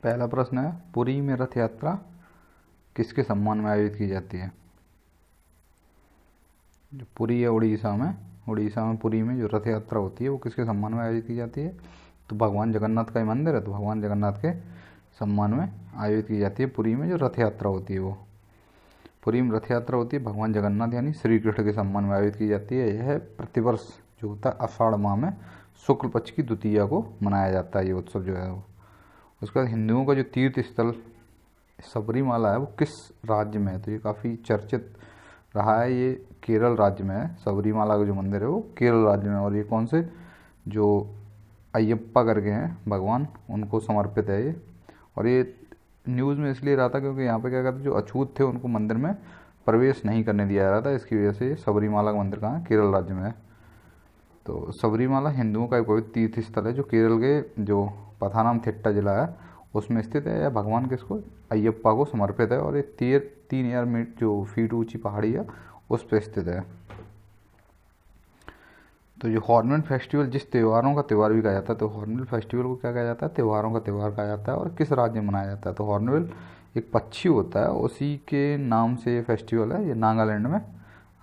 पहला प्रश्न है, पुरी में रथ यात्रा किसके सम्मान में आयोजित की जाती है? जो पुरी है उड़ीसा में पुरी में जो रथ यात्रा होती है वो किसके सम्मान में आयोजित की जाती है? तो भगवान जगन्नाथ का ही मंदिर है, तो भगवान जगन्नाथ के सम्मान में आयोजित की जाती है पुरी में जो रथ यात्रा होती है वो। पुरी में रथ यात्रा होती है भगवान जगन्नाथ यानी श्री कृष्ण के सम्मान में आयोजित की जाती है। यह प्रतिवर्ष जो होता है आषाढ़ माह में शुक्ल पक्ष की द्वितीया को मनाया जाता है ये उत्सव जो है वो। उसके बाद हिंदुओं का जो तीर्थ स्थल सबरीमाला है वो किस राज्य में है? तो ये काफ़ी चर्चित रहा है, ये केरल राज्य में है। सबरीमाला का जो मंदिर है वो केरल राज्य में है और ये कौन से जो अयप्पा करके हैं भगवान उनको समर्पित है ये। और ये न्यूज़ में इसलिए रहा था क्योंकि यहाँ पे क्या कहते हैं जो अछूत थे उनको मंदिर में प्रवेश नहीं करने दिया जा रहा था, इसकी वजह से सबरीमाला का मंदिर कहाँ है? केरल राज्य में है। तो सबरीमाला हिंदुओं का एक पवित्र तीर्थ स्थल है जो केरल के जो पथानमथिट्टा जिला है उसमें स्थित है। यह भगवान किसको? अयप्पा को समर्पित है और ये 3,000 जो फीट ऊंची पहाड़ी है उस पर स्थित है। तो जो हॉर्नबिल फेस्टिवल जिस त्योहारों का त्यौहार भी कहा जाता है, तो हॉर्नबिल फेस्टिवल को क्या कहा जाता है? त्योहारों का त्यौहार कहा जाता है। और किस राज्य में मनाया जाता है? तो हॉर्नबिल एक पक्षी होता है, उसी के नाम से ये फेस्टिवल है, ये नागालैंड में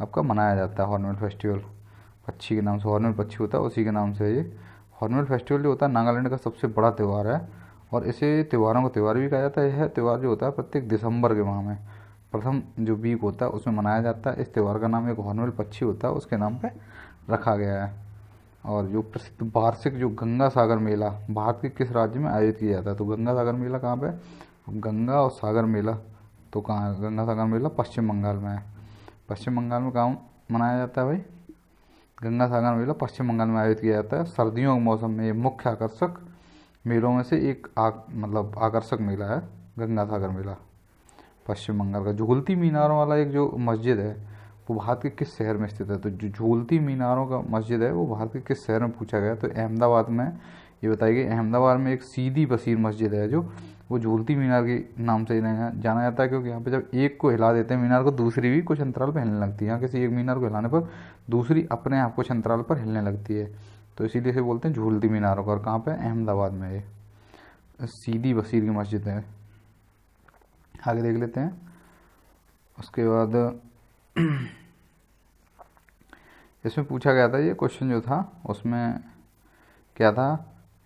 आपका मनाया जाता है हॉर्नबिल फेस्टिवल। पक्षी के नाम से हॉर्नबिल पक्षी होता है, उसी के नाम से ये हॉर्नबिल फेस्टिवल जो होता है नागालैंड का सबसे बड़ा त्यौहार है और इसे त्योहारों का त्यौहार भी कहा जाता है। यह त्यौहार जो होता है प्रत्येक दिसंबर के माह में प्रथम जो वीक होता है उसमें मनाया जाता है। इस त्यौहार का नाम एक हॉर्नबिल पक्षी होता है उसके नाम पे रखा गया है। और जो प्रसिद्ध वार्षिक जो गंगा सागर मेला भारत के किस राज्य में आयोजित किया जाता है? तो गंगा सागर मेला कहाँ पे है? गंगा और सागर मेला तो कहाँ है? गंगा सागर मेला पश्चिम बंगाल में है। पश्चिम बंगाल में कहाँ मनाया जाता है भाई? गंगा सागर मेला पश्चिम बंगाल में आयोजित किया जाता है। सर्दियों के मौसम में ये मुख्य आकर्षक मेलों में से एक मतलब आकर्षक मेला है गंगा सागर मेला पश्चिम बंगाल का। झूलती मीनारों वाला एक जो मस्जिद है वो भारत के किस शहर में स्थित है? तो जो झूलती मीनारों का मस्जिद है वो भारत के किस शहर में पूछा गया? तो अहमदाबाद में। ये बताइए कि अहमदाबाद में एक सीदी बसीर मस्जिद है जो वो झूलती मीनार के नाम से जाना जाता है क्योंकि यहाँ पे जब एक को हिला देते हैं मीनार को दूसरी भी कुछ अंतराल पर हिलने लगती है। यहाँ किसी एक मीनार को हिलाने पर दूसरी अपने आप कुछ अंतराल पर हिलने लगती है, तो इसीलिए से बोलते हैं झूलती मीनारों का। और कहाँ पे? अहमदाबाद में ये सीदी बसीर की मस्जिद है। आगे देख लेते हैं। उसके बाद इसमें पूछा गया था, ये क्वेश्चन जो था उसमें क्या था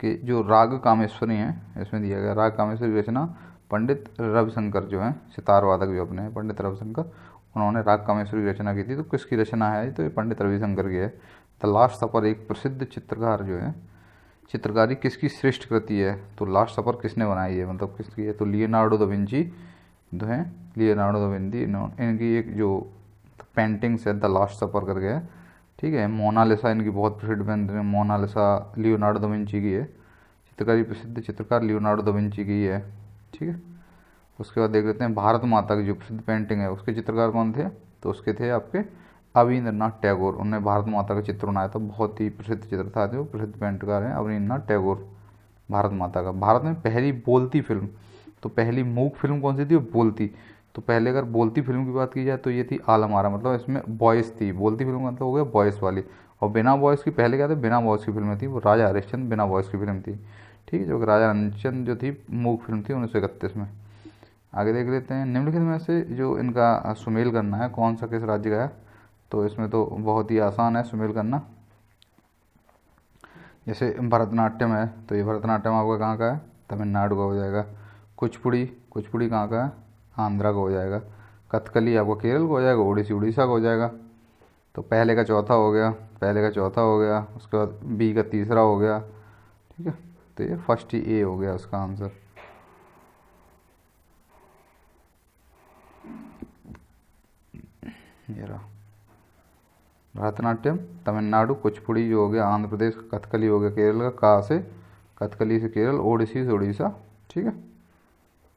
कि जो राग कामेश्वरी हैं इसमें दिया गया राग कामेश्वरी रचना पंडित रविशंकर जो हैं सितार वादक जो अपने हैं पंडित रविशंकर, उन्होंने राग कामेश्वरी रचना की थी। तो किसकी रचना है? तो ये पंडित रविशंकर की है। द लास्ट सपर एक प्रसिद्ध चित्रकार जो है चित्रकारी किसकी श्रेष्ठ कृति है? तो लास्ट सपर किसने बनाई है, मतलब किसकी है? तो लियोनार्डो दा विंची जो है लियोनार्डो दा विंची इनकी एक जो पेंटिंग्स है द लास्ट सपर करके है, ठीक है। मोनालिसा इनकी बहुत प्रसिद्ध पेंटिंग है, मोनालिसा लियोनार्डो दा विंची की है। चित्रकारी प्रसिद्ध चित्रकार लियोनार्डो दा विंची की है, ठीक है। उसके बाद देख लेते हैं भारत माता की जो प्रसिद्ध पेंटिंग है उसके चित्रकार कौन थे? तो उसके थे आपके अविंद्रनाथ टैगोर। उन्होंने भारत माता का चित्र बनाया था, बहुत ही प्रसिद्ध चित्र था जो प्रसिद्ध पेंटकार हैं अविंद्रनाथ टैगोर। भारत माता का। भारत में पहली बोलती फिल्म, तो पहली मूक फिल्म कौन सी थी? बोलती। तो पहले अगर बोलती फिल्म की बात की जाए तो ये थी आलम आरा, मतलब इसमें वॉइस थी। बोलती फिल्म का मतलब हो गया वॉइस वाली। और बिना वॉइस की पहले क्या था? बिना वॉइस की फिल्म थी वो राजा हरिश्चंद्र बिना वॉइस की फिल्म थी, ठीक है। जो राजा हरिश्चंद्र जो थी मूक फिल्म थी 1931 में। आगे देख लेते हैं। निम्नलिखित में से जो इनका सुमेल करना है कौन सा किस राज्य का है? तो इसमें तो बहुत ही आसान है सुमेल करना। जैसे भरतनाट्यम है तो ये भरतनाट्यम आपका कहाँ का है? तमिलनाडु का हो जाएगा। कुचिपुड़ी कुचिपुड़ी कहाँ का है? आंध्रा का हो जाएगा। कथकली आपको केरल का हो जाएगा। ओडिसी उड़ीसा का हो जाएगा। तो पहले का चौथा हो गया, पहले का चौथा हो गया, उसके बाद बी का तीसरा हो गया, ठीक है। तो ये फर्स्ट ही ए हो गया उसका आंसर। ये रहा भरतनाट्यम तमिलनाडु, कुचिपुड़ी जो हो गया आंध्र प्रदेश, कथकली हो गया केरल का से कथकली से केरल, ओडिसी से उड़ीसा, ठीक है।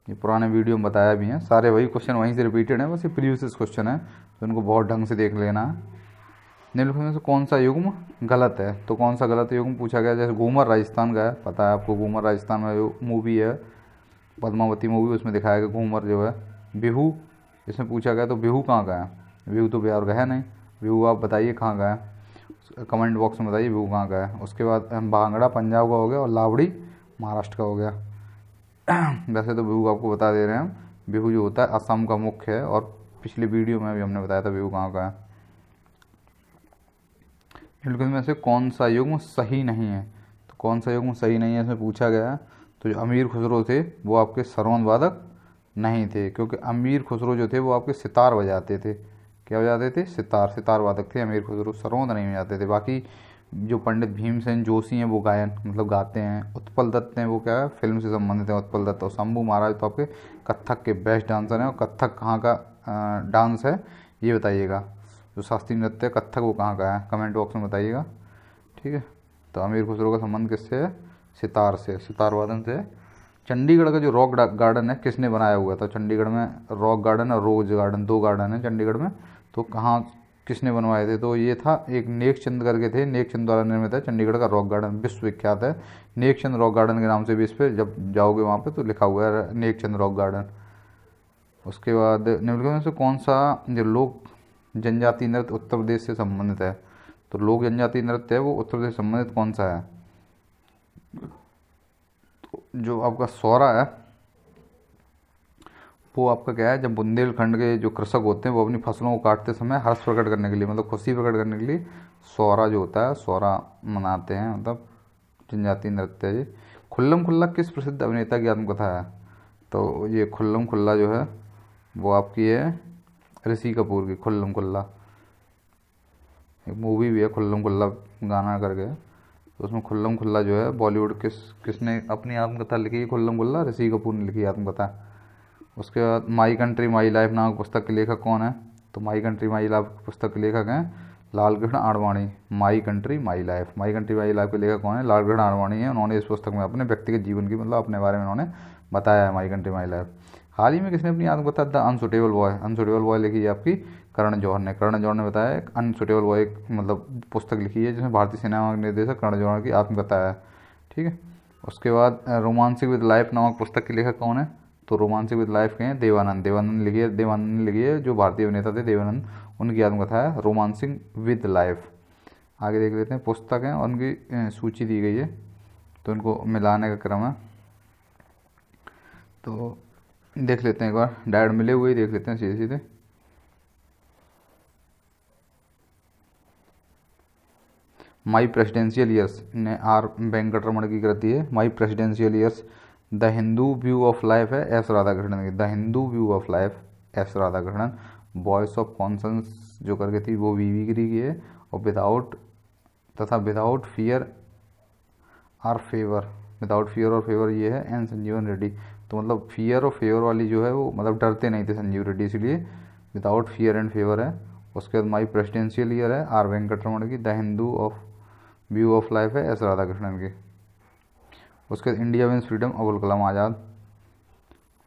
ये पुराने वीडियो में बताया भी है, सारे वही क्वेश्चन वहीं से रिपीटेड है, बस ये प्रीवियस क्वेश्चन है तो इनको बहुत ढंग से देख लेना है। निम्नलिखित में से कौन सा युग्म गलत है? तो कौन सा गलत युग्म पूछा गया? जैसे घूमर राजस्थान का है, पता है आपको घूमर राजस्थान में जो मूवी है पद्मावती मूवी उसमें दिखाया गया घूमर जो है। बिहू इसमें पूछा गया तो बिहू कहाँ का है? बिहू तो बिहार का है नहीं। बिहू आप बताइए कहाँ का है, कमेंट बॉक्स में बताइए बिहू कहाँ का है। उसके बाद भांगड़ा पंजाब का हो गया और लावड़ी महाराष्ट्र का हो गया। वैसे तो बिहू आपको बता दे रहे हैं हम, बिहू जो होता है असम का मुख्य है, और पिछली वीडियो में भी हमने बताया था बिहू कहाँ का है। निम्नलिखित में से कौन सा युग्म सही नहीं है, तो कौन सा युग्म सही नहीं है इसमें पूछा गया है। तो जो अमीर खुसरो थे वो आपके सरवन वादक नहीं थे, क्योंकि अमीर खुसरो जो थे वो आपके सितार बजाते थे। क्या बजाते थे? सितार, सितार वादक थे अमीर खुसरो, सरवन नहीं बजाते थे। बाकी जो पंडित भीमसेन जोशी हैं वो गायन मतलब गाते हैं। उत्पल दत्त हैं वो क्या है, फिल्म से संबंधित है उत्पल दत्त। और शंभू महाराज तो आपके कथक के बेस्ट डांसर हैं। और कथक कहाँ का डांस है ये बताइएगा, जो शास्त्रीय नृत्य है कथक वो कहाँ का है, कमेंट बॉक्स में बताइएगा। ठीक है, तो अमीर खुसरो का संबंध किससे है? सितार से, सितार वादन से। चंडीगढ़ का जो रॉक गार्डन है किसने बनाया हुआ था? चंडीगढ़ में रॉक गार्डन और रोज गार्डन, दो गार्डन है चंडीगढ़ में, तो कहाँ किसने बनवाए थे? तो ये था एक नेक चंद करके थे, नेक चंद द्वारा निर्मित है चंडीगढ़ का रॉक गार्डन, विश्व विख्यात है। नेक चंद रॉक गार्डन के नाम से भी इस पर जब जाओगे वहाँ पे तो लिखा हुआ है नेक चंद रॉक गार्डन। उसके बाद निम्नलिखित में से कौन सा जो लोक जनजाति नृत्य उत्तर प्रदेश से संबंधित है? तो लोक जनजाति नृत्य है वो उत्तर प्रदेश से संबंधित कौन सा है? तो जो आपका सौरा है वो आपका क्या है, जब बुंदेलखंड के जो कृषक होते हैं वो अपनी फसलों को काटते समय हर्ष प्रकट करने के लिए, मतलब खुशी प्रकट करने के लिए सौरा जो होता है सौरा मनाते हैं, मतलब जनजातीय नृत्य है ये। खुल्लम खुल्ला किस प्रसिद्ध अभिनेता की आत्मकथा है? तो ये खुल्लम खुल्ला जो है वो आपकी है ऋषि कपूर की, खुल्लम खुल्ला। एक मूवी भी है खुल्लम खुल्ला गाना करके, तो उसमें खुल्लम खुल्ला जो है बॉलीवुड किसने अपनी आत्मकथा लिखी है? खुल्लम खुल्ला ऋषि कपूर ने लिखी आत्मकथा। उसके बाद माई कंट्री माई लाइफ नामक पुस्तक के लेखक कौन है? तो माई कंट्री माई लाइफ पुस्तक के लेखक हैं Lalkrishna Advani. My country my life, my country my life के लेखक कौन है? लालकृष्ण आडवाणी है। उन्होंने इस पुस्तक में अपने व्यक्तिगत जीवन की मतलब अपने बारे में उन्होंने बताया है, माई कंट्री माई लाइफ। हाल ही में किसने अपनी आत्मकथा the unsuitable boy, unsuitable boy लिखी है आपकी करण जौहर ने। करण जौहर ने बताया एक अनसुटेबल बॉय एक मतलब पुस्तक लिखी है जिसमें भारतीय सिनेमा के निर्देशक करण जौहर की आत्मकथा है। ठीक है, उसके बाद रोमांसिक विद लाइफ नामक पुस्तक के लेखक कौन है? तो रोमांसिक विद लाइफ के हैं देवानंद, देवानंद लिखी है, देवानंद ने लिखी है, जो भारतीय अभिनेता थे देवानंद, उनकी आत्मकथा है रोमांसिंग विद लाइफ। आगे देख लेते हैं, पुस्तक हैं और उनकी सूची दी गई है तो उनको मिलाने का क्रम है। तो देख लेते हैं एक बार, डायरेक्ट मिले हुए ही देख लेते हैं सीधे सीधे। माई प्रेसिडेंशियल ईयर्स ने आर वेंकटरमण की कृति है, my presidential years. The Hindu view of life है एस राधाकृष्णन की, the Hindu view of life S Radhakrishnan. Voice of conscience जो करके थी वो वीवी गिरी की है। और विदाउट तथा without fear our favour, without fear और फेवर ये है एन संजीवन रेड्डी। तो मतलब फियर और फेवर वाली जो है वो मतलब डरते नहीं थे संजीव रेड्डी, इसलिए विदाउट फियर एंड फेवर है। उसके बाद माई प्रेसिडेंशियल ईयर है आर वेंकटरमण की, the Hindu of view of life है एस राधाकृष्णन की। उसके बाद India wins freedom Abul Kalam Azad,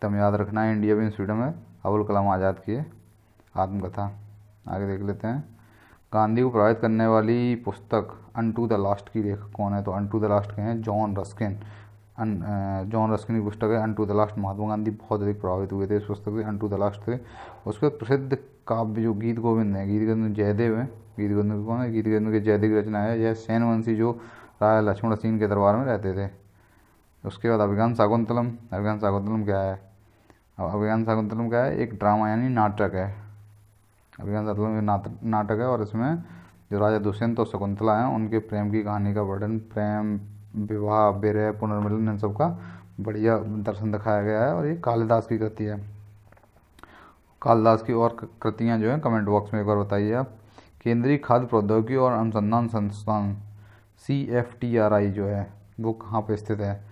तम याद रखना है इंडिया विंस फ्रीडम है अबुल कलाम आज़ाद की है आत्मकथा। आगे देख लेते हैं, गांधी को प्रभावित करने वाली पुस्तक अनटू द लास्ट की लेखक कौन है? तो अनटू द लास्ट के हैं जॉन रस्किन। जॉन रस्किन की पुस्तक है unto the last. Mahatma Gandhi बहुत अधिक प्रभावित हुए थे इस पुस्तक से, अनटू द लास्ट थे। उसके बाद प्रसिद्ध काव्य जो गीत गोविंद है, गीत गोविंद जयदेव है, गीत गोविंद कौन है? गीत गोविंद के जयदेव की रचना है। यह सेनवंशी जो राजा लक्ष्मण सिंह के दरबार में रहते थे। उसके बाद अभिज्ञान शाकुंतलम, अभिज्ञान शाकुंतलम क्या है? अभिज्ञान शाकुंतलम क्या है? एक ड्रामा यानी नाटक है। अभिज्ञान शाकुंतलम नाटक है और इसमें जो राजा दुष्यंत और शकुंतला हैं उनके प्रेम की कहानी का वर्णन, प्रेम, विवाह, विरह, पुनर्मिलन, इन सब का बढ़िया दर्शन दिखाया गया है। और ये कालिदास की कृति है। कालिदास की और कृतियाँ जो हैं कमेंट बॉक्स में एक बार बताइए आप। केंद्रीय खाद्य प्रौद्योगिकी और अनुसंधान संस्थान CFTRI जो है वो कहाँ पे स्थित है?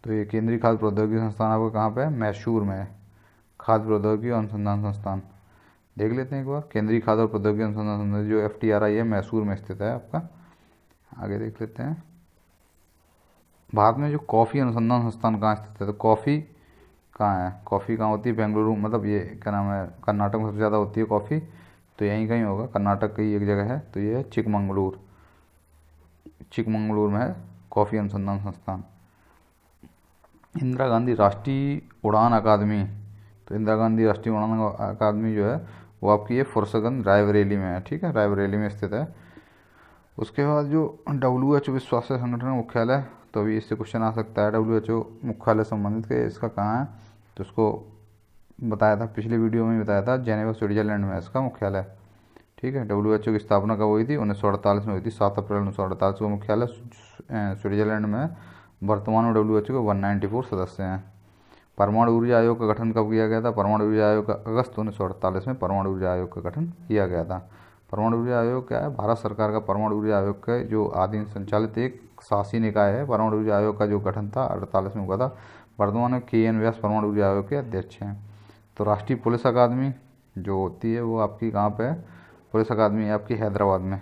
तो ये केंद्रीय खाद्य प्रौद्योगिकी संस्थान आपको कहाँ पे है? मैसूर में है, खाद्य प्रौद्योगिकी और अनुसंधान संस्थान। देख लेते हैं एक बार, केंद्रीय खाद्य और प्रौद्योगिकी अनुसंधान संस्थान जो FTRI है मैसूर में स्थित है आपका। आगे देख लेते हैं, भारत में जो कॉफ़ी अनुसंधान संस्थान कहाँ स्थित है? तो कॉफ़ी कहाँ है? कॉफ़ी कहाँ होती है? बेंगलुरु, मतलब ये क्या नाम है, कर्नाटक में सबसे ज़्यादा होती है कॉफ़ी, तो यहीं कहीं होगा, कर्नाटक की एक जगह है, तो ये है चिकमंगलूर, चिकमंगलूर में है कॉफ़ी अनुसंधान संस्थान। इंदिरा गांधी राष्ट्रीय उड़ान अकादमी, तो इंदिरा गांधी राष्ट्रीय उड़ान अकादमी जो है वो आपकी ये फुरसतगंज रायबरेली में है। ठीक है, रायबरेली में स्थित है। उसके बाद जो WHO विश्व स्वास्थ्य संगठन का मुख्यालय, तो अभी इससे क्वेश्चन आ सकता है, WHO मुख्यालय संबंधित के इसका कहाँ है, तो उसको बताया था पिछली वीडियो में ही बताया था, जेनेवा स्विट्जरलैंड में इसका मुख्यालय। ठीक है, WHO की स्थापना कब हुई थी, 1948 में हुई थी, 7 अप्रैल 1948 को मुख्यालय स्विट्जरलैंड में। वर्तमान में WHO के 194 सदस्य हैं। परमाणु ऊर्जा आयोग का गठन कब किया गया था, परमाणु ऊर्जा आयोग का अगस्त 1948 में परमाणु ऊर्जा आयोग का गठन किया गया था। परमाणु ऊर्जा आयोग क्या है, भारत सरकार का परमाणु ऊर्जा आयोग का जो अधीन संचालित एक शासी निकाय है। परमाणु ऊर्जा आयोग का जो गठन था 48 में हुआ था। वर्तमान में KN व्यास परमाणु ऊर्जा आयोग के अध्यक्ष हैं। तो राष्ट्रीय पुलिस अकादमी जो होती है वो आपकी कहाँ पे है, पुलिस अकादमी है आपकी हैदराबाद में।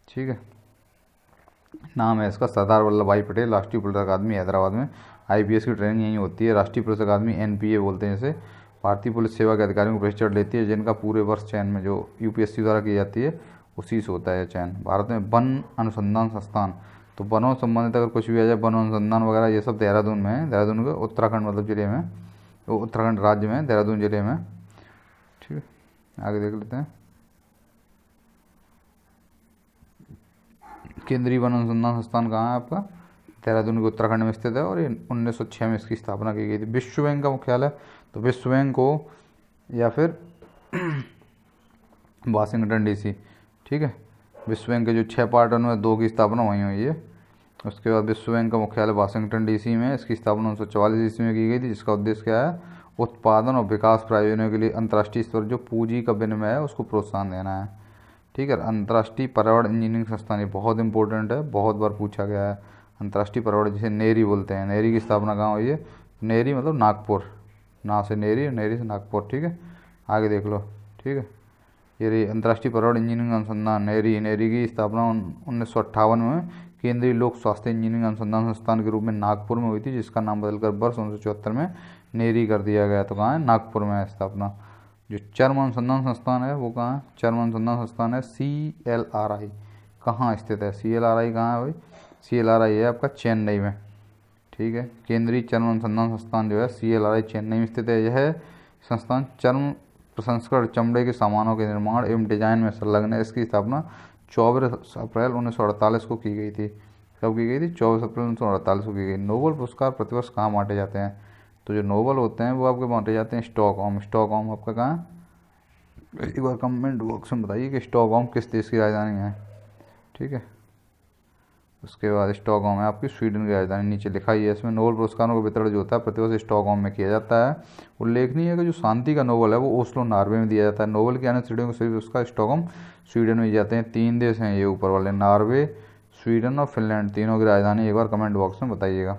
ठीक है, नाम है इसका सरदार वल्लभ भाई पटेल राष्ट्रीय पुलिस अकादमी हैदराबाद में। IPS की ट्रेनिंग यहीं होती है। राष्ट्रीय पुलिस अकादमी NPA बोलते हैं जैसे, भारतीय पुलिस सेवा के अधिकारियों को प्रशिक्षण लेती है, जिनका पूरे वर्ष चयन में जो UPSC द्वारा की जाती है उसी से होता है चयन। भारत में वन अनुसंधान संस्थान, तो वनों संबंधित अगर कुछ भी आ जाए, वन अनुसंधान वगैरह ये सब देहरादून में है। देहरादून के उत्तराखंड मतलब जिले में, वो उत्तराखंड राज्य में, देहरादून जिले में। ठीक है, आगे देख लेते हैं। केंद्रीय वन अनुसंधान संस्थान कहाँ है आपका, देहरादून के उत्तराखंड में स्थित है, और ये 1906 में इसकी स्थापना की गई थी। विश्व बैंक का मुख्यालय, तो विश्व बैंक को या फिर वाशिंगटन DC। ठीक है, विश्व बैंक के जो 6 पार्ट उनमें 2 की स्थापना वहीं हुई है। उसके बाद विश्व बैंक का मुख्यालय वाशिंगटन DC में, इसकी स्थापना 1944 ईस्वी में की गई थी, जिसका उद्देश्य क्या है, उत्पादन और विकास प्रयोजनों के लिए अंतर्राष्ट्रीय स्तर जो पूंजी का विनिमय है उसको प्रोत्साहन देना है। ठीक है, अंतर्राष्ट्रीय पर्यावरण इंजीनियरिंग संस्थान, ये बहुत इंपॉर्टेंट है, बहुत बार पूछा गया है। अंतर्राष्ट्रीय पर्यावरण जिसे नेरी बोलते हैं, नेरी की स्थापना कहाँ हुई है, नेरी मतलब नागपुर, ना से नेरी, नेरी से नागपुर। ठीक है, आगे देख लो। ठीक है, ये रही अंतर्राष्ट्रीय पर्यावरण इंजीनियरिंग अनुसंधान नेरी। नेरी की स्थापना 1958 में केंद्रीय लोक स्वास्थ्य इंजीनियरिंग अनुसंधान संस्थान के रूप में नागपुर में हुई थी, जिसका नाम बदलकर वर्ष 1974 में नेरी कर दिया गया। तो कहाँ है, नागपुर में है स्थापना। जो चर्म अनुसंधान संस्थान है वो कहाँ है, चर्म अनुसंधान संस्थान है CLRI। कहाँ स्थित है CLRI, कहाँ है भाई, CLRI है आपका चेन्नई में। ठीक है, केंद्रीय चर्म अनुसंधान संस्थान जो है CLRI चेन्नई में स्थित है। यह संस्थान चर्म प्रसंस्करण, चमड़े के सामानों के निर्माण एवं डिजाइन में संलग्न है। इसकी स्थापना 24 अप्रैल 1948 को की गई थी। कब की गई थी, 24 अप्रैल 1948 को की गई। नोबेल पुरस्कार प्रतिवर्ष कहाँ बांटे जाते हैं, तो जो नोबेल होते हैं वो आपके बांटे जाते हैं स्टॉकहोम। स्टॉकहोम आपका कहाँ है, एक बार कमेंट बॉक्स में बताइए कि स्टॉकहोम किस देश की राजधानी है। ठीक है, उसके बाद स्टॉकहोम है आपकी स्वीडन की राजधानी, नीचे लिखा ही है इसमें। नोबेल पुरस्कारों का वितरण जो होता है प्रतिवर्ष स्टॉकहोम में किया जाता है। उल्लेखनीय है कि जो शांति का नोबेल है वो ओस्लो नॉर्वे में दिया जाता है। नोबेल की अन्य श्रेणियों को सभी पुरस्कार स्टॉकहोम स्वीडन में दिए जाते हैं। 3 देश हैं ये ऊपर वाले, नॉर्वे, स्वीडन और फिनलैंड, तीनों की राजधानी एक बार कमेंट बॉक्स में बताइएगा।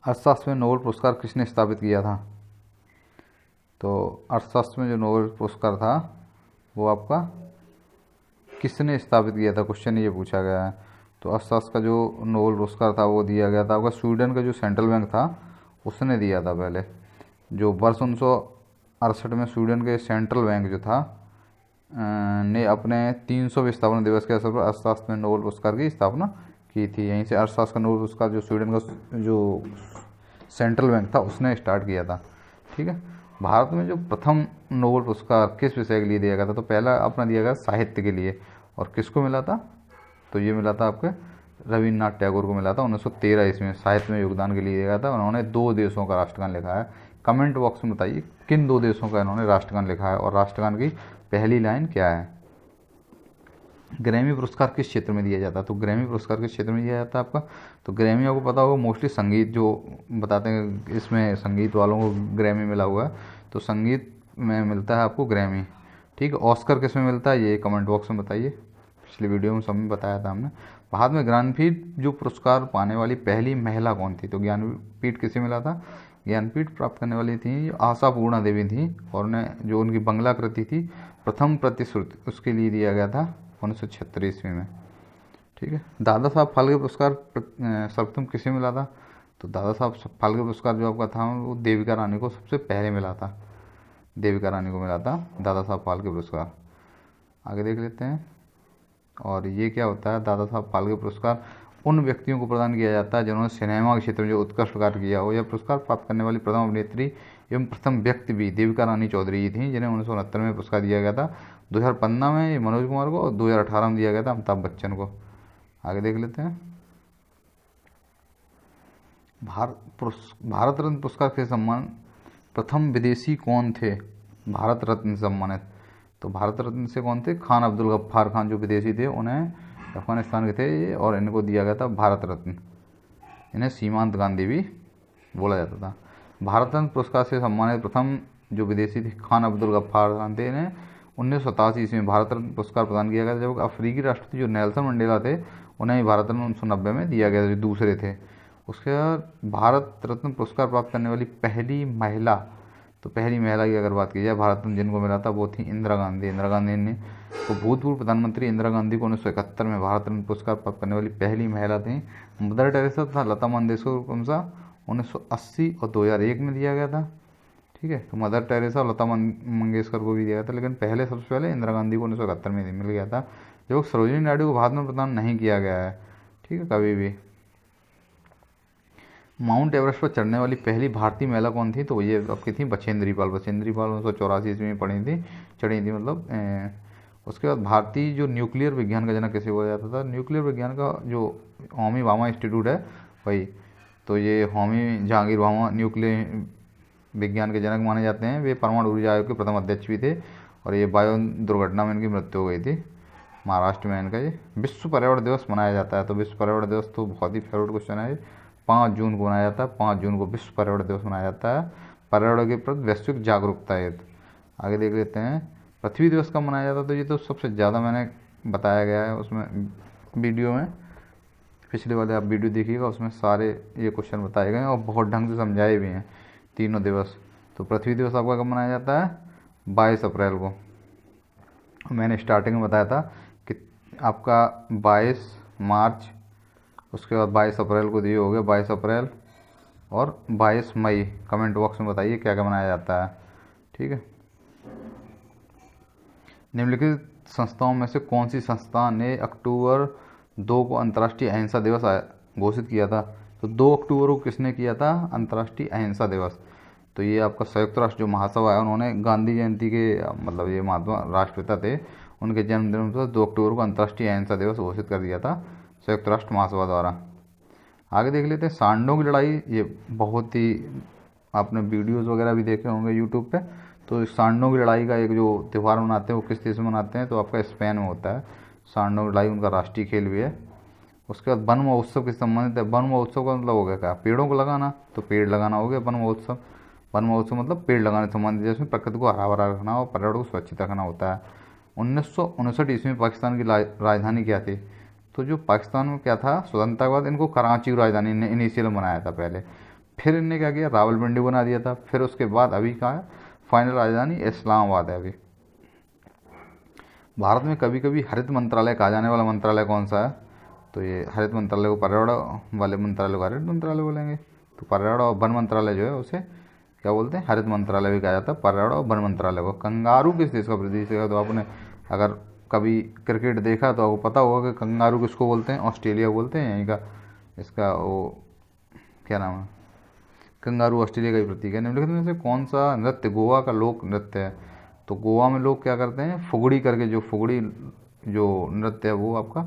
अर्थशास्त्र में नोबेल पुरस्कार किसने स्थापित किया था, तो अर्थशास्त्र में जो नोबेल पुरस्कार था वो आपका किसने स्थापित किया था, क्वेश्चन ये पूछा गया है। तो अर्थशास्त्र का जो नोबेल पुरस्कार था वो दिया गया था आपका स्वीडन का जो सेंट्रल बैंक था उसने दिया था पहले। जो वर्ष 1968 में स्वीडन के सेंट्रल बैंक जो था ने अपने 300वें स्थापना दिवस के अवसर पर अर्थशास्त्र में नोबेल पुरस्कार की स्थापना की थी। यहीं से अर्थशास्त्र का नोबेल पुरस्कार जो स्वीडन का जो सेंट्रल बैंक था उसने स्टार्ट किया था। ठीक है, भारत में जो प्रथम नोबेल पुरस्कार किस विषय के लिए दिया गया था, तो पहला अपना दिया गया साहित्य के लिए, और किसको मिला था, तो ये मिला था आपके रविन्द्रनाथ टैगोर को मिला था 1913 ईस्वी में। साहित्य में योगदान के लिए दिया गया था। उन्होंने 2 देशों का राष्ट्रगान लिखा है। कमेंट बॉक्स में बताइए किन 2 देशों का इन्होंने राष्ट्रगान लिखा है, और राष्ट्रगान की पहली लाइन क्या है। ग्रैमी पुरस्कार किस क्षेत्र में दिया जाता है, तो ग्रैमी पुरस्कार किस क्षेत्र में दिया जाता है आपका, तो ग्रैमी आपको पता होगा मोस्टली संगीत जो बताते हैं, इसमें संगीत वालों को ग्रैमी मिला हुआ है, तो संगीत में मिलता है आपको ग्रैमी। ठीक है, ऑस्कर किस में मिलता है ये कमेंट बॉक्स में बताइए, पिछली वीडियो में सब में बताया था हमने। भारत में ज्ञानपीठ जो पुरस्कार पाने वाली पहली महिला कौन थी, तो ज्ञानपीठ किसे मिला था, ज्ञानपीठ प्राप्त करने वाली थी आशापूर्णा देवी थी, और उन्हें जो उनकी बंगला कृति थी प्रथम प्रतिश्रुति उसके लिए दिया गया था 1976 ईस्वी में। ठीक है, दादा साहब फाल्के पुरस्कार सर्वप्रथम किसे मिला था, तो दादा साहब फाल्के पुरस्कार जो आपका था वो देविका रानी को सबसे पहले मिला था, देविका रानी को मिला था दादा साहब फाल्के पुरस्कार। आगे देख लेते हैं, और ये क्या होता है, दादा साहब फाल्के पुरस्कार उन व्यक्तियों को प्रदान किया जाता है जिन्होंने सिनेमा के क्षेत्र में जो उत्कृष्ट कार्य किया हो। यह पुरस्कार प्राप्त करने वाली प्रथम अभिनेत्री एवं प्रथम व्यक्ति भी देविका रानी चौधरी थी, जिन्हें 1969 में पुरस्कार दिया गया था। 2015 में मनोज कुमार को, और 2018 में दिया गया था अमिताभ बच्चन को। आगे देख लेते हैं, भारत रत्न पुरस्कार के सम्मान प्रथम विदेशी कौन थे भारत रत्न से सम्मानित? तो भारत रत्न से कौन थे? खान अब्दुल गफ्फार खान जो विदेशी थे, उन्हें अफगानिस्तान के थे ये, और इनको दिया गया था भारत रत्न। इन्हें सीमांत गांधी भी बोला जाता था। भारत रत्न पुरस्कार से सम्मानित प्रथम जो विदेशी थे खान अब्दुल गफ्फार खान थे। इन्हें 1987 ईस्वी में भारत रत्न पुरस्कार प्रदान किया गया था, जब अफ्रीकी राष्ट्रपति जो नेल्सन मंडेला थे उन्हें भारत रत्न 1990 में दिया गया था, जो दूसरे थे। उसके बाद भारत रत्न पुरस्कार प्राप्त करने वाली पहली महिला, तो पहली महिला की अगर बात की जाए भारत रत्न जिनको मिला था वो थी इंदिरा गांधी। इंदिरा गांधी ने, तो भूतपूर्व प्रधानमंत्री इंदिरा गांधी को 1971 में भारत रत्न पुरस्कार प्राप्त करने वाली पहली महिला थी। मदर टेरेसा तथा लता मंगेशकर को 1980 और 2001 में दिया गया था। ठीक है, तो मदर टेरेसा और लता मंगेशकर को भी दिया गया था, लेकिन पहले सबसे पहले इंदिरा गांधी को 1971 में मिल गया था, जो सरोजिनी नायडू को भारत में प्रदान नहीं किया गया है। ठीक है, कभी भी। माउंट एवरेस्ट पर चढ़ने वाली पहली भारतीय महिला कौन थी? तो ये आपकी थी बछेंद्री पाल। बछेंद्री पाल 1984 ईस्वी में चढ़ी थी मतलब। उसके बाद भारतीय जो न्यूक्लियर विज्ञान का जनक किसे बोला जाता था? न्यूक्लियर विज्ञान का जो होमी भाभा इंस्टीट्यूट है वही, तो ये होमी जहांगीर भाभा न्यूक्लियर विज्ञान के जनक माने जाते हैं। वे परमाणु ऊर्जा आयोग के प्रथम अध्यक्ष भी थे, और ये वायु दुर्घटना में इनकी मृत्यु हो गई थी महाराष्ट्र में इनका। ये विश्व पर्यावरण दिवस मनाया जाता है, तो विश्व पर्यावरण दिवस तो बहुत ही फेवरेट क्वेश्चन है। 5 जून को मनाया जाता है, 5 जून को विश्व पर्यावरण दिवस मनाया जाता है, पर्यावरण के प्रति वैश्विक जागरूकता हेतु। आगे देख लेते हैं पृथ्वी दिवस कब मनाया जाता है। तो ये तो सबसे ज़्यादा मैंने बताया गया है उसमें वीडियो में, पिछले वाले आप वीडियो देखिएगा, उसमें सारे ये क्वेश्चन बताए गए हैं और बहुत ढंग से समझाए भी हैं तीनों दिवस। तो पृथ्वी दिवस आपका कब मनाया जाता है? 22 अप्रैल को। मैंने स्टार्टिंग में बताया था कि आपका 22 मार्च, उसके बाद 22 अप्रैल को दिए हो गए, 22 अप्रैल और 22 मई। कमेंट बॉक्स में बताइए क्या क्या मनाया जाता है। ठीक है, निम्नलिखित संस्थाओं में से कौन सी संस्था ने अक्टूबर 2 को अंतर्राष्ट्रीय अहिंसा दिवस घोषित किया था? तो 2 अक्टूबर को किसने किया था अंतर्राष्ट्रीय अहिंसा दिवस? तो ये आपका संयुक्त राष्ट्र जो महासभा है, उन्होंने गांधी जयंती के मतलब ये महात्मा राष्ट्रपिता थे, उनके जन्मदिन पर 2 अक्टूबर को अंतर्राष्ट्रीय अहिंसा दिवस घोषित कर दिया था संयुक्त राष्ट्र महासभा द्वारा। आगे देख लेते हैं सांडों की लड़ाई। ये बहुत ही आपने वीडियोज़ वगैरह भी देखे होंगे यूट्यूब पे। तो सांडों की लड़ाई का एक जो त्यौहार मनाते हैं वो किस देश में मनाते हैं? तो आपका स्पेन में होता है। सांडों की लड़ाई उनका राष्ट्रीय खेल भी है। उसके बाद वन महोत्सव के संबंधित है। वन महोत्सव का मतलब हो गया क्या? पेड़ों को लगाना, तो पेड़ लगाना हो गया वन महोत्सव। वन महोत्सव मतलब पेड़ लगाने से संबंधित, जिसमें प्रकृति को हरा भरा रखना और पर्यावरण को सुरक्षित रखना होता है। 1959 ईस्वी में पाकिस्तान की राजधानी क्या थी? तो जो पाकिस्तान में क्या था स्वतंत्रता के बाद इनको कराची की राजधानी ने इनिशियल बनाया था पहले, फिर इनने क्या किया रावलपिंडी बना दिया था, फिर उसके बाद अभी कहाँ है फाइनल राजधानी इस्लामाबाद है अभी। भारत में कभी कभी हरित मंत्रालय कहा जाने वाला मंत्रालय कौन सा है? तो ये हरित मंत्रालय को पर्यावरण वाले मंत्रालय को हरित मंत्रालय बोलेंगे। तो पर्यावरण और वन मंत्रालय जो है उसे क्या बोलते हैं? हरित मंत्रालय भी कहा जाता है पर्यावरण और वन मंत्रालय को। कंगारू किस देश का प्रदेश है? तो आपने अगर कभी क्रिकेट देखा तो आपको पता होगा कि कंगारू किसको बोलते हैं? ऑस्ट्रेलिया बोलते हैं यहीं का, इसका वो क्या नाम है, कंगारू ऑस्ट्रेलिया का ही प्रतीक है। निम्नलिखित में से कौन सा नृत्य गोवा का लोक नृत्य है? तो गोवा में लोग क्या करते हैं फुगड़ी करके, जो फुगड़ी जो नृत्य है वो आपका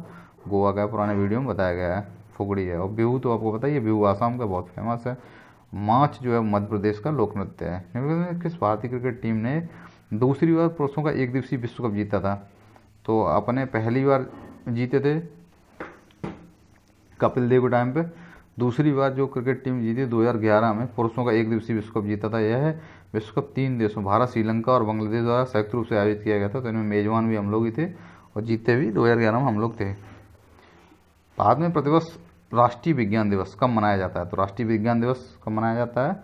गोवा का पुराने वीडियो में बताया गया है, फुगड़ी है। और बिहू तो आपको पता ही है, बिहू आसाम का बहुत फेमस है। माच जो है मध्य प्रदेश का लोक नृत्य है। निम्नलिखित में किस भारतीय क्रिकेट टीम ने दूसरी बार पुरुषों का एक दिवसीय विश्व कप जीता था? तो अपने पहली बार जीते थे कपिल देव के टाइम पे। दूसरी बार जो क्रिकेट टीम जीती 2011 में पुरुषों का एक दिवसीय विश्व कप जीता था। यह विश्व कप 3 देशों भारत, श्रीलंका और बांग्लादेश द्वारा संयुक्त रूप से आयोजित किया गया था। तो इनमें मेजबान भी हम लोग ही थे और जीते भी 2011 में हम लोग थे। भारत में प्रतिवर्ष राष्ट्रीय विज्ञान दिवस कब मनाया जाता है? तो राष्ट्रीय विज्ञान दिवस कब मनाया जाता है?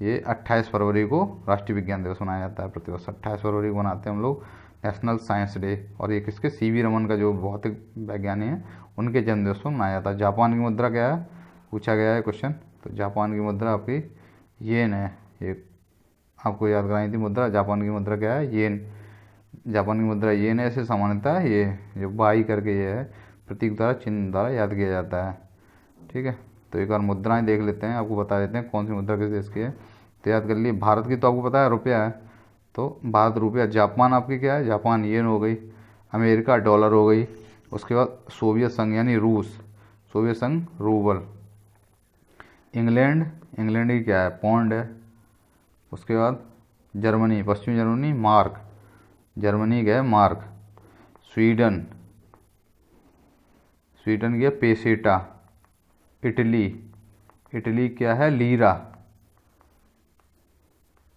ये 28 फरवरी को राष्ट्रीय विज्ञान दिवस मनाया जाता है। प्रतिवर्ष 28 फरवरी को मनाते हैं हम लोग नेशनल साइंस डे। और ये किसके? सीवी रमन का जो भौतिक वैज्ञानिक हैं उनके जन्मदिवस पर मनाया जाता है। जापान की मुद्रा क्या है पूछा गया है क्वेश्चन। तो जापान की मुद्रा आपकी येन है। ये आपको याद कराई थी मुद्रा। जापान की मुद्रा क्या है? येन। जापान की मुद्रा येन है। ऐसे सामान्यतः ये जो बाई करके ये है प्रतीक द्वारा चिन्ह द्वारा याद किया जाता है। ठीक है, तो एक बार मुद्राएं देख लेते हैं, आपको बता देते हैं कौन सी मुद्रा किस देश की है। तो याद कर लिए भारत की तो आपको पता है रुपया है, तो भारत रुपया। जापान आपकी क्या है? जापान येन हो गई। अमेरिका डॉलर हो गई। उसके बाद सोवियत संघ यानी रूस, सोवियत संघ रूबल। इंग्लैंड, इंग्लैंड की क्या है, पौंड है। उसके बाद जर्मनी, पश्चिमी जर्मनी मार्क, जर्मनी का है मार्क। स्वीडन, स्वीडन की है पेसेटा। इटली, इटली क्या है, लीरा।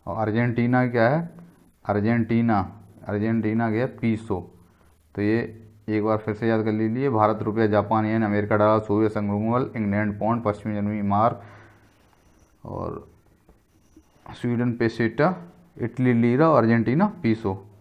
और अर्जेंटीना क्या है, अर्जेंटीना, अर्जेंटीना क्या है, पीसो। तो ये एक बार फिर से याद कर लीजिए, भारत रुपया, जापान येन, अमेरिका डॉलर, सोवियत संघ रूबल, इंग्लैंड पौंड, पश्चिमी जर्मनी मार्क, और स्वीडन पेसेटा, इटली लीरा और अर्जेंटीना पीसो।